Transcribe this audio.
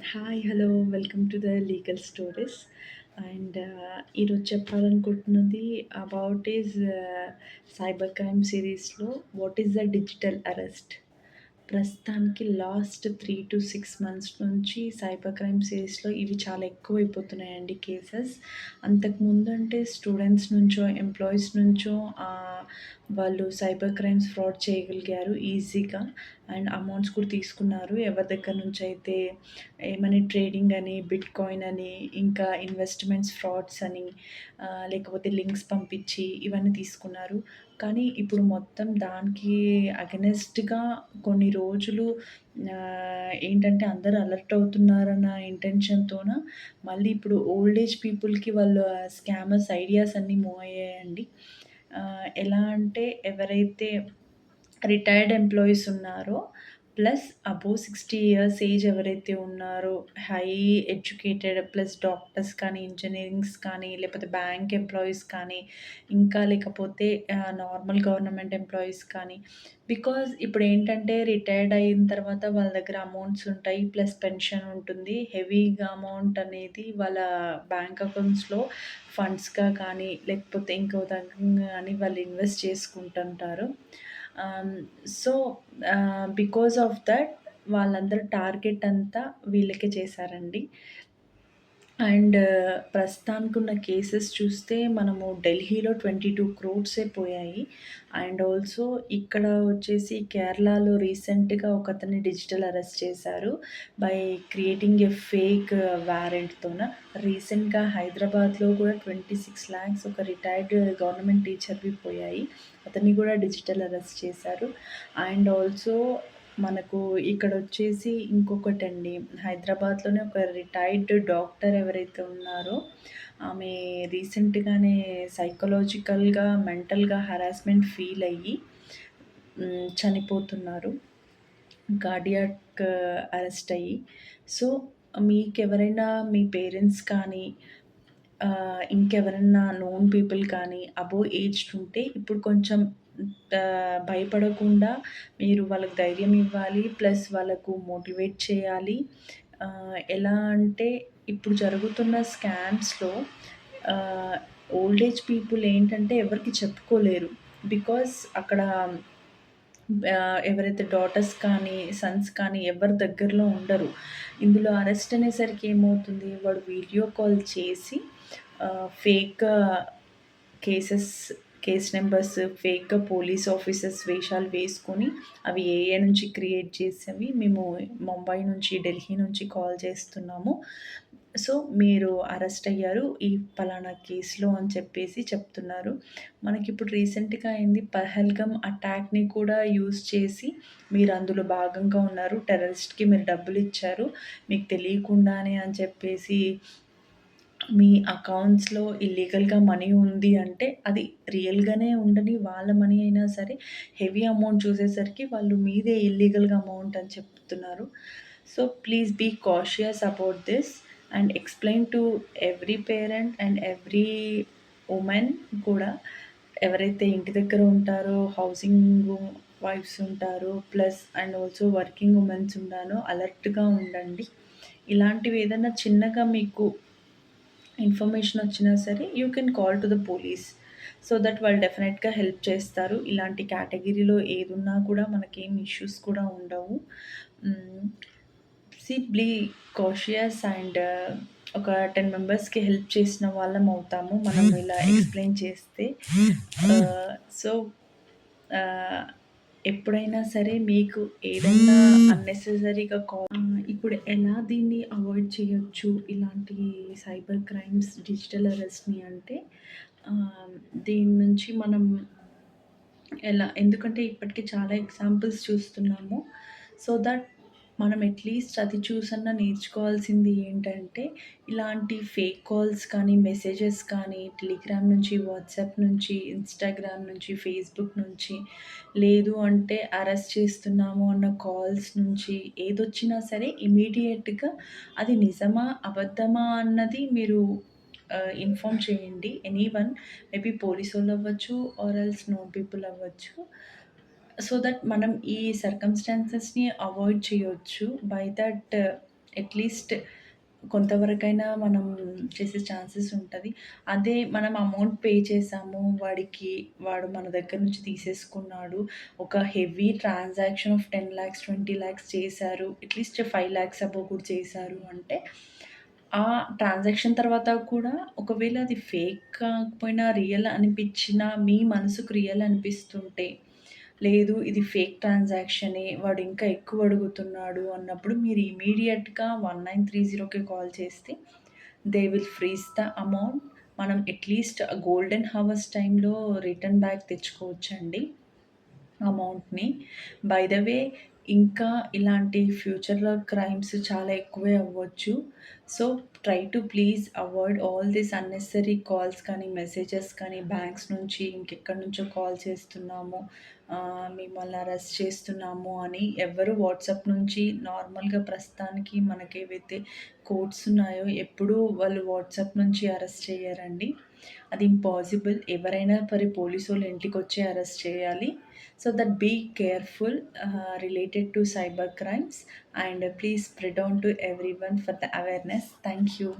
Hi. Hello. Welcome to the legal stories. ఈరోజు చెప్పాలనుకుంటున్నది about cyber crime సిరీస్‌లో what is the digital arrest. ప్రస్తుతానికి last 3-6 months నుంచి cyber crime సిరీస్‌లో ఇవి చాలా ఎక్కువైపోతున్నాయండి కేసెస్. అంతకుముందంటే స్టూడెంట్స్ నుంచో, ఎంప్లాయీస్ నుంచో వాళ్ళు సైబర్ క్రైమ్స్ ఫ్రాడ్ చేయగలిగారు ఈజీగా. అండ్ అమౌంట్స్ కూడా తీసుకున్నారు. ఎవరి దగ్గర నుంచైతే మనీ ట్రేడింగ్ అని, బిట్‌కాయిన్ అని, ఇంకా ఇన్వెస్ట్‌మెంట్స్ ఫ్రాడ్స్ అని, లేకపోతే లింక్స్ పంపించి ఇవన్నీ తీసుకున్నారు. కానీ ఇప్పుడు మొత్తం దానికి అగెనెస్ట్‌గా కొన్ని రోజులు ఏంటంటే అందరూ అలర్ట్ అవుతున్నారన్న ఇంటెన్షన్‌తోన మళ్ళీ ఇప్పుడు ఓల్డ్ ఏజ్ పీపుల్‌కి వాళ్ళు స్కామర్స్ ఐడియాస్ అన్నీ మూవ్ అయ్యాయండి. ఎలా అంటే ఎవరైతే రిటైర్డ్ ఎంప్లాయీస్ ఉన్నారో, ప్లస్ అబోవ్ 60 ఇయర్స్ ఏజ్ ఎవరైతే ఉన్నారో, హై ఎడ్యుకేటెడ్ ప్లస్ డాక్టర్స్ కానీ, ఇంజినీరింగ్స్ కానీ, లేకపోతే బ్యాంక్ ఎంప్లాయీస్ కానీ, ఇంకా లేకపోతే నార్మల్ గవర్నమెంట్ ఎంప్లాయీస్ కానీ, బికాజ్ ఇప్పుడేంటంటే రిటైర్డ్ అయిన తర్వాత వాళ్ళ దగ్గర అమౌంట్స్ ఉంటాయి. ప్లస్ పెన్షన్ ఉంటుంది. హెవీగా అమౌంట్ అనేది వాళ్ళ బ్యాంక్ అకౌంట్స్‌లో ఫండ్స్‌గా కానీ, లేకపోతే ఇంకో రకంగా గానీ వాళ్ళు ఇన్వెస్ట్ చేసుకుంటుంటారు. ఆహ్, సో, బికాస్ ఆఫ్ దట్ వాళ్ళందరూ టార్గెట్ అంతా వీళ్ళకే చేశారండి. అండ్ ప్రస్తుతానికున్న కేసెస్ చూస్తే మనము ఢిల్లీలో 22 క్రోర్సే పోయాయి. అండ్ ఆల్సో ఇక్కడ వచ్చేసి కేరళలో రీసెంట్‌గా ఒకతన్ని డిజిటల్ అరెస్ట్ చేశారు. బై క్రియేటింగ్ ఎ ఫేక్ వారెంట్‌తోన. రీసెంట్‌గా హైదరాబాద్‌లో కూడా 26,00,000 ఒక రిటైర్డ్ గవర్నమెంట్ టీచర్‌వి పోయాయి. అతన్ని కూడా డిజిటల్ అరెస్ట్ చేశారు. అండ్ ఆల్సో మనకు ఇక్కడొచ్చేసి ఇంకొకటండి. హైదరాబాద్‌లోనే ఒక రిటైర్డ్ డాక్టర్ ఎవరైతే ఉన్నారో, ఆమె రీసెంట్‌గానే సైకలాజికల్‌గా, మెంటల్‌గా హరాస్మెంట్ ఫీల్ అయ్యి చనిపోతున్నారు. కార్డియాక్ అరెస్ట్ అయ్యి. సో, మీకెవరైనా మీ పేరెంట్స్ కానీ, ఇంకెవరన్నా నోన్ పీపుల్ కానీ అబోవ్ ఏజ్డ్ ఉంటే ఇప్పుడు కొంచెం భయపడకుండా మీరు వాళ్ళకి ధైర్యం ఇవ్వాలి. ప్లస్ వాళ్ళకు మోటివేట్ చేయాలి. ఎలా అంటే ఇప్పుడు జరుగుతున్న స్కామ్స్‌లో ఆహ్, ఓల్డ్ ఏజ్ పీపుల్ ఏంటంటే ఎవరికీ చెప్పుకోలేరు. బికాజ్ అక్కడ ఎవరైతే డాటర్స్ కానీ, సన్స్ కానీ ఎవరి దగ్గరలో ఉండరు. ఇందులో అరెస్ట్ అనేసరికి ఏమవుతుంది, వాడు వీడియో కాల్ చేసి ఫేక్‌గా కేసెస్ కేస్ నంబర్స్ ఫేక్‌గా పోలీస్ ఆఫీసర్స్ వేషాలు వేసుకొని, అవి ఏఐ నుంచి క్రియేట్ చేసినవి మేము ముంబై నుంచి, ఢిల్లీ నుంచి కాల్ చేస్తున్నాము. సో, మీరు అరెస్ట్ అయ్యారు ఈ పలానా కేస్‌లో అని చెప్పేసి చెప్తున్నారు. మనకిప్పుడు రీసెంట్‌గా అయింది పహల్గమ్ అటాక్‌ని కూడా యూజ్ చేసి మీరు అందులో భాగంగా ఉన్నారు. టెర్రరిస్ట్‌కి మీరు డబ్బులిచ్చారు. మీకు తెలియకుండానే అని చెప్పేసి మీ అకౌంట్స్‌లో ఇల్లీగల్‌గా మనీ ఉంది అంటే, అది రియల్‌గానే ఉండని వాళ్ళ మనీ అయినా సరే, హెవీ అమౌంట్ చూసేసరికి వాళ్ళు మీదే ఇల్లీగల్‌గా అమౌంట్ అని చెప్తున్నారు. So, please be cautious about this and explain to every parent and every women కూడా ఎవరైతే ఇంటి దగ్గర ఉంటారో, హౌసింగ్ వైఫ్స్ ఉంటారో, plus and also working womens ఉన్నారో అలర్ట్‌గా ఉండండి. ఇలాంటివి ఏదన్నా చిన్నగా మీకు ఇన్ఫర్మేషన్ వచ్చినా సరే you can call to the police. So that వాళ్ళు డెఫినెట్‌గా హెల్ప్ చేస్తారు. ఇలాంటి కేటగిరీలో ఏదున్నా కూడా మనకేం ఇష్యూస్ కూడా ఉండవు. హ్మ్. బీ కాషియస్ అండ్ ఒక 10 మెంబర్స్‌కి హెల్ప్ చేసిన వాళ్ళం అవుతాము. మనం ఇలా ఎక్స్‌ప్లెయిన్ చేస్తే. సో, ఆహ్, ఎప్పుడైనా సరే మీకు ఏదన్నా అన్నెసెసరీగా ఇప్పుడు ఎలా దీన్ని అవాయిడ్ చేయొచ్చు ఇలాంటి సైబర్ క్రైమ్స్, డిజిటల్ అరెస్ట్‌ని అంటే దీని నుంచి మనం ఎందుకంటే ఇప్పటికి చాలా ఎగ్జాంపుల్స్ చూస్తున్నాము. సో దట్ మనం అట్‌లీస్ట్ అది చూసన్నా నేర్చుకోవాల్సింది ఏంటంటే, ఇలాంటి ఫేక్ కాల్స్ కానీ, మెసేజెస్ కానీ, టెలిగ్రామ్ నుంచి, వాట్సాప్ నుంచి, ఇన్‌స్టాగ్రామ్ నుంచి, ఫేస్‌బుక్ నుంచి, లేదు అంటే అరెస్ట్ చేస్తున్నాము అన్న కాల్స్ నుంచి ఏదొచ్చినా సరే ఇమ్మీడియేట్‌గా అది నిజమా? అబద్ధమా? అన్నది మీరు ఇన్ఫార్మ్ చేయండి. ఎనీవన్ మేబీ పోలీసోళ్ళు అవ్వచ్చు ఆర్ ఎల్స్ నోన్ పీపుల్ అవ్వచ్చు. సో దట్ మనం ఈ సర్కమ్‌స్టాన్సెస్‌ని అవాయిడ్ చేయొచ్చు. బై దట్ అట్‌లీస్ట్ కొంతవరకైనా మనం చేసే ఛాన్సెస్ ఉంటది. అదే మనం అమౌంట్ పే చేసాము వాడికి, వాడు మన దగ్గర నుంచి తీసేసుకున్నాడు. ఒక హెవీ ట్రాన్సాక్షన్ ఆఫ్ 10,00,000, 20,00,000 చేశారు. అట్‌లీస్ట్ 5,00,000 అబోవ్ కూడా చేశారు అంటే, ఆ ట్రాన్సాక్షన్ తర్వాత కూడా ఒకవేళ అది ఫేక్ కాకపోయినా రియల్ అనిపిచ్చినా, మీ మనసుకు రియల్ అనిపిస్తుంటే, లేదు ఇది ఫేక్ ట్రాన్సాక్షనే, వాడు ఇంకా ఎక్కువ అడుగుతున్నాడు అన్నప్పుడు మీరు ఇమ్మీడియేట్‌గా 1930కి కాల్ చేస్తే they will freeze the amount. మనం అట్‌లీస్ట్ గోల్డెన్ హవర్స్ టైమ్‌లో రిటర్న్ బ్యాక్ తెచ్చుకోవచ్చండి అమౌంట్‌ని. బై ద వే ఇంకా ఇలాంటి ఫ్యూచర్‌లో క్రైమ్స్ చాలా ఎక్కువే అవ్వచ్చు. So, try to please avoid all this unnecessary calls కానీ, మెసేజెస్ కానీ బ్యాంక్స్ నుంచి ఇంకెక్కడి నుంచో కాల్ చేస్తున్నాము. మిమ్మల్ని అరెస్ట్ చేస్తున్నాము అని ఎవ్వరు వాట్సాప్ నుంచి నార్మల్‌గా ప్రస్తుతానికి మనకేవైతే కోడ్స్ ఉన్నాయో ఎప్పుడూ వాళ్ళు వాట్సాప్ నుంచి అరెస్ట్ చెయ్యరండి. అది ఇంపాసిబుల్. ఎవరైనా సరే పోలీసోళ్ళు ఇంటికొచ్చే అరెస్ట్ చేయాలి. So that be careful related to cyber crimes and please spread on to everyone for the awareness. Thank you.